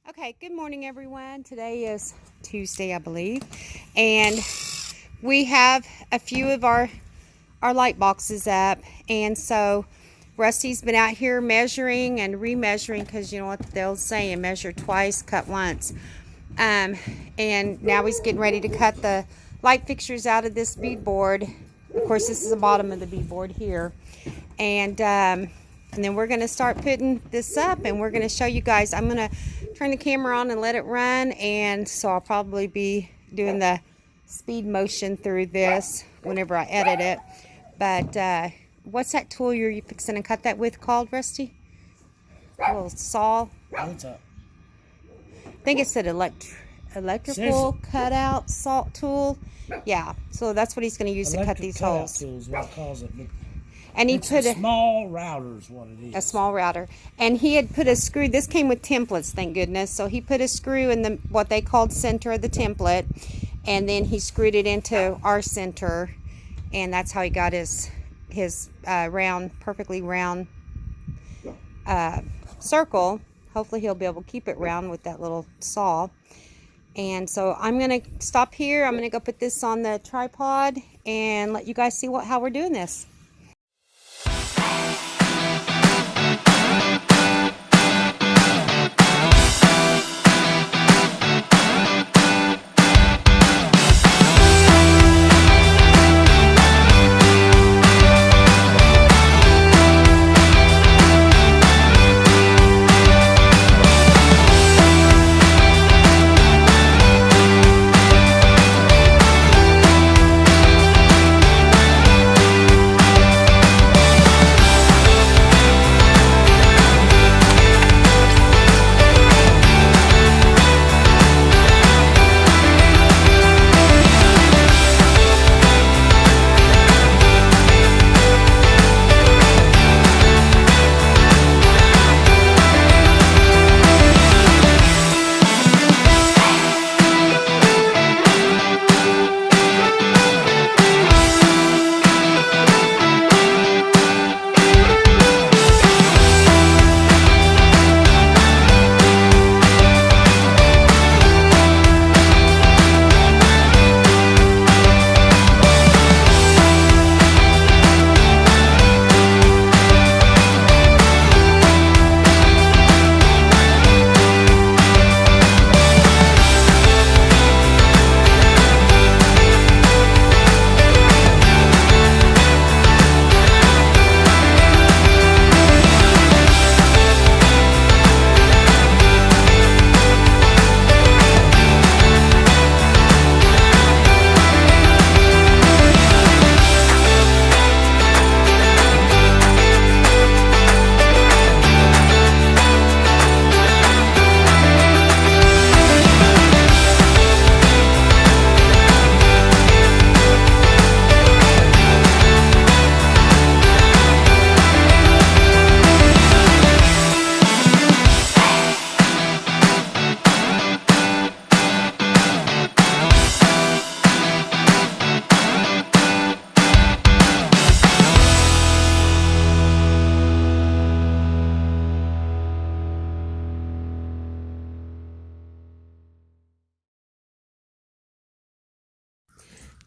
Okay, good morning everyone. Today is Tuesday, I believe, and we have a few of our light boxes up, and so Rusty's been out here measuring and remeasuring, because you know what they'll say, and measure twice, cut once. And now he's getting ready to cut the light fixtures out of this beadboard. Of course, this is the bottom of the beadboard here, and then we're going to start putting this up, and we're going to show you guys. I'm going to turn the camera on and let it run, and so I'll probably be doing the speed motion through this whenever I edit it. But what's that tool you're fixing to cut that with called, Rusty? A little saw? What's up? I think it's an electrical cutout saw tool. Yeah, so that's what he's going to use to cut these holes. Tools, what calls it. And he it's put a small router is what it is. A small router. And he had put a screw. This came with templates, thank goodness. So he put a screw in the what they called center of the template, and then he screwed it into our center, and that's how he got his round, perfectly round circle. Hopefully he'll be able to keep it round with that little saw. And so I'm gonna stop here. I'm gonna go put this on the tripod and let you guys see how we're doing this.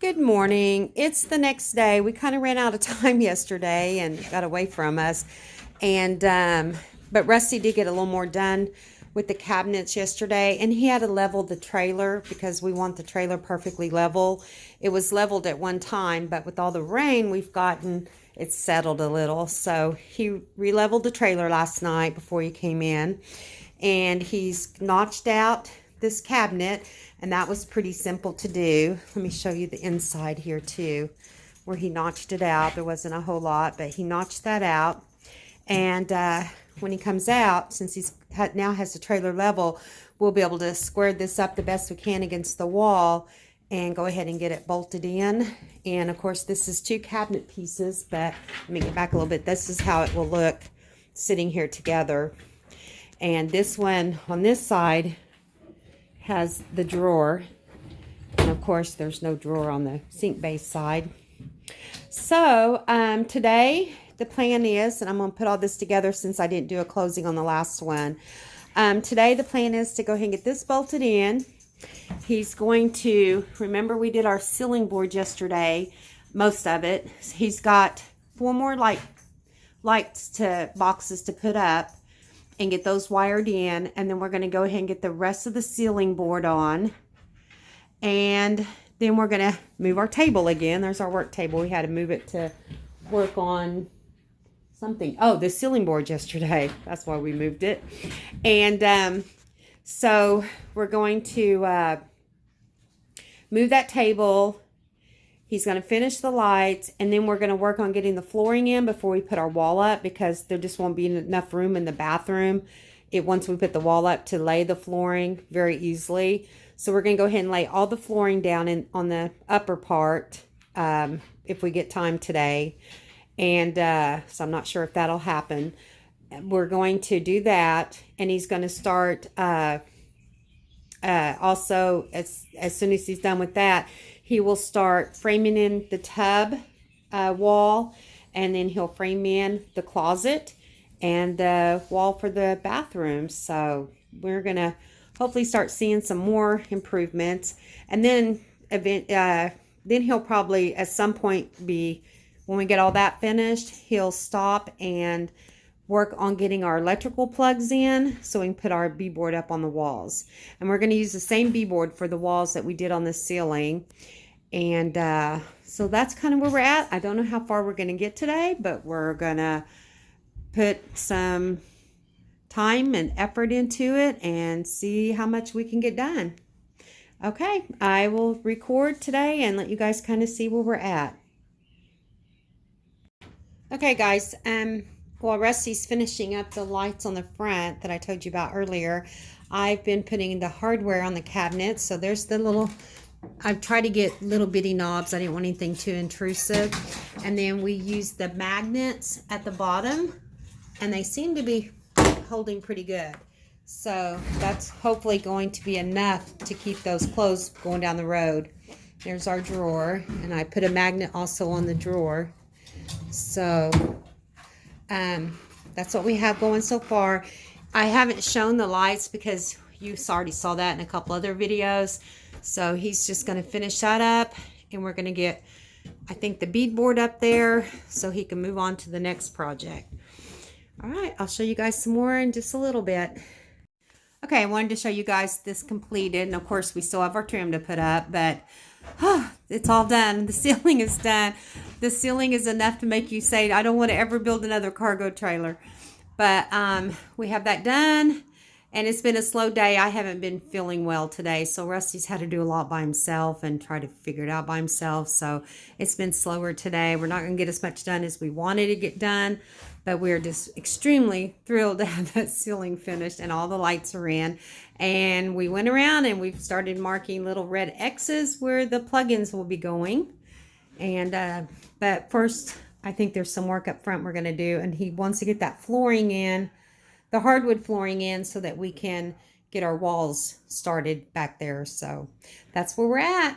Good morning. It's the next day. We kind of ran out of time yesterday and got away from us. And but Rusty did get a little more done with the cabinets yesterday, and he had to level the trailer because we want the trailer perfectly level. It was leveled at one time, but with all the rain we've gotten, it's settled a little. So he re-leveled the trailer last night before he came in, and he's notched out this cabinet, and that was pretty simple to do. Let me show you the inside here too, where he notched it out. There wasn't a whole lot, but he notched that out. And when he comes out, since he's now has the trailer level, we'll be able to square this up the best we can against the wall and go ahead and get it bolted in. And of course, this is two cabinet pieces, but let me get back a little bit. This is how it will look sitting here together. And this one on this side has the drawer, and of course there's no drawer on the sink base side. So today the plan is, and I'm going to put all this together since I didn't do a closing on the last one, Today the plan is to go ahead and get this bolted in. He's going to, remember we did our ceiling board yesterday, most of it. He's got 4 more boxes to put up and get those wired in. And then we're going to go ahead and get the rest of the ceiling board on. And then we're going to move our table again. There's our work table. We had to move it to work on something. Oh, the ceiling board yesterday. That's why we moved it. And so we're going to move that table. He's going to finish the lights, and then we're going to work on getting the flooring in before we put our wall up, because there just won't be enough room in the bathroom once we put the wall up to lay the flooring very easily. So we're going to go ahead and lay all the flooring down on the upper part if we get time today. And so I'm not sure if that'll happen. We're going to do that, and he's going to start also as soon as he's done with that, he will start framing in the tub wall, and then he'll frame in the closet and the wall for the bathroom. So we're going to hopefully start seeing some more improvements. And then he'll probably at some point when we get all that finished, he'll stop and work on getting our electrical plugs in so we can put our beadboard up on the walls. And we're going to use the same beadboard for the walls that we did on the ceiling. And so that's kind of where we're at. I don't know how far we're going to get today, but we're going to put some time and effort into it and see how much we can get done. Okay, I will record today and let you guys kind of see where we're at. Okay, guys, while Rusty's finishing up the lights on the front that I told you about earlier, I've been putting the hardware on the cabinet. So there's the little, I've tried to get little bitty knobs. I didn't want anything too intrusive. And then we use the magnets at the bottom, and they seem to be holding pretty good. So that's hopefully going to be enough to keep those clothes going down the road. There's our drawer, and I put a magnet also on the drawer. So that's what we have going so far. I haven't shown the lights because you already saw that in a couple other videos. So he's just going to finish that up, and we're going to get, I think, the beadboard up there so he can move on to the next project. All right, I'll show you guys some more in just a little bit. Okay, I wanted to show you guys this completed, and of course we still have our trim to put up, but it's all done. The ceiling is done. The ceiling is enough to make you say, I don't want to ever build another cargo trailer. But we have that done, and it's been a slow day. I haven't been feeling well today, so Rusty's had to do a lot by himself and try to figure it out by himself. So it's been slower today. We're not going to get as much done as we wanted to get done, but we're just extremely thrilled to have that ceiling finished and all the lights are in. And we went around and we've started marking little red X's where the plugins will be going. And but first, I think there's some work up front we're going to do, and he wants to get that flooring in, the hardwood flooring in, so that we can get our walls started back there. So that's where we're at.